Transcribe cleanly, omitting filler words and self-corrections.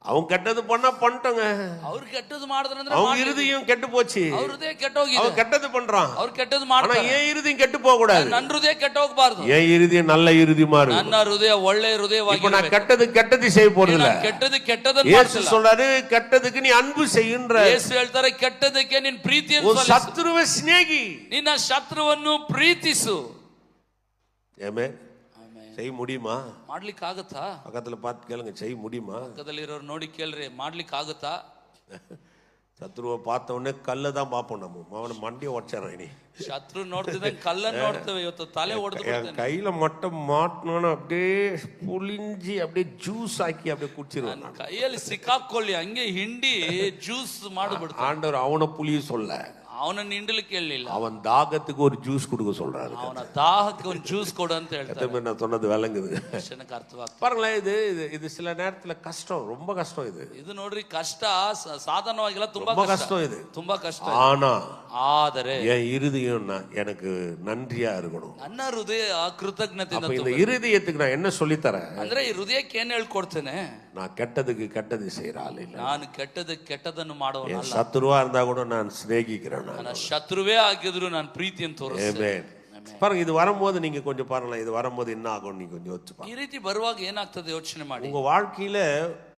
அவங்க கெட்டது பண்ணா பண்ணிட்டோங்க. ಅವ್ರು ಕೆಟ್ಟದ್ದು ಮಾಡಿದ್ರಂದ್ರೆ அவங்க இருதயம் கெட்டு போச்சு. ಅವ್ರ ಹೃದಯ ಕೆಟ್ಟೋಗಿದೆ. அவன் கெட்டது பண்றான். ಅವ್ರು ಕೆಟ್ಟದ್ದು ஆனா ಮಾಡ್ತಾರೆ. என் இருதயம் கெட்டு போக கூடாது. ನನ್ನ ಹೃದಯ ಕೆಟ್ಟೋಗಬಾರದು. என் இருதயம் நல்ல இருதயமா இருக்கு. ನನ್ನ ಹೃದಯ ಒಳ್ಳೆ இப்ப ಹೃದಯವಾಗಿ நான் கெட்டது செய்ய போறது இல்ல. ಕೆಟ್ಟದ್ದು ಕೆಟ್ಟದನ್ನು இயேசு ಮಾಡ್ತಿಲ್ಲ. சொல்றாரு கெட்டதுக்கு நீ அன்பு செய்யுன்ற. ಯೇಸು ಹೇಳ್ತಾರೆ ಕೆಟ್ಟದಕ್ಕೆ ನೀನು ಪ್ರೀತಿಯನ್ನು ஒரு ಸಲ್ಲಿಸು. சத்துருவை சிநேகி. ನಿನ್ನ ಶತ್ರುವನ್ನು ಪ್ರೀತಿಸು. ஆமென். செய்ய முடியுமா? ಮಾಡ್ಲಿಕ್ಕೆ ಆಗುತ್ತಾ? பக்கத்துல பார்த்து கேளுங்க, செய்ய முடியுமா? ಪಕ್ಕದಲ್ಲಿರೋರು ನೋಡಿ ಕೇಳ್ರಿ, ಮಾಡ್ಲಿಕ್ಕೆ ಆಗುತ್ತಾ? சத்ருவை பார்த்த உடனே கல்ல தான் பார்ப்போம். நம்ம அவனை மண்டியை உடச்சாரான். இனி ಶತ್ರು ನೋಡ್ತಿದ್ದಂಗೆ ಕಲ್ಲನ್ನು ನೋಡ್ತೇವೆ. ಇವತ್ತು ತಲೆ ಹೊಡೆದು கையில மட்டும் மாட்டணும்னு அப்படியே புளிஞ்சி அப்படியே ஜூஸ் ஆக்கி அப்படியே குடிச்சிருவான். ಕೈಯಲ್ಲಿ ಸಿಕ್ಕಾಕೊಳ್ಳಿ ಹಂಗೆ ಹಿಂಡಿ ಜ್ಯೂಸ್ ಮಾಡಿಬಿಡ್ತಾನೆ. ஆண்டவர் அவனை புளிய சொல்ல, ಅವನನ್ನು ಹಿಂಡಲಿಕ್ಕೆ ಹೇಳಲಿಲ್ಲ. அவன் தாகத்துக்கு ஒரு ஜூஸ் கொடுக்க சொல்றாரு. ಅವನ ದಾಹಕ್ಕೆ ಒಂದು ಜ್ಯೂಸ್ ಕೊಡು ಅಂತ ಹೇಳ್ತಾರೆ. நான் சொன்னது விளங்குது? ಅರ್ಥವಾಗ್ತದೆ. பாருங்களேன், இது சில நேரத்துல கஷ்டம், ரொம்ப கஷ்டம். இது ನೋಡ್ರಿ ಕಷ್ಟ, ಸಾಧಾರಣವಾಗಿಲ್ಲ, ತುಂಬಾ கஷ்டம். இது ತುಂಬಾ ಕಷ್ಟ. ஆனா ಆದರೆ என் இருதயம் எனக்கு நன்றியா இருக்கணும். ನನ್ನ ಹೃದಯ ಕೃತಜ್ಞತೆಯಿಂದ இந்த இருதயத்துக்கு நான் என்ன சொல்லி தரேன் ಅಂದ್ರೆ ಈ ಹೃದಯಕ್ಕೆ ಏನ್ ಹೇಳ್ಕೊಡ್ತೇನೆ? நான் கெட்டதுக்கு கெட்டது செய்யற ஆள் இல்ல. ನಾನು ಕೆಟ್ಟದನ್ನು ಮಾಡುವವನಲ್ಲ. என் சத்துருவா இருந்தா கூட நான் சிநேகிக்கிறேன். ನನ್ನ ಶತ್ರುವೇ ಆಗಿದ್ರು ನಾನು ಪ್ರೀತಿಯನ್ನು ತೋರಿಸ್ತೇನೆ. பாருங்க, இது வரும்போது நீங்க கொஞ்சம் பாருங்களேன், இது வரும்போது என்ன ஆகும் நீங்க கொஞ்சம் யோசிச்சு பாருங்க. ಈ ರೀತಿ ಬರುವಾಗ ಏನಾಗ್ತದೆ ಯೋಚನೆ ಮಾಡಿ. உங்க வாழ்க்கையில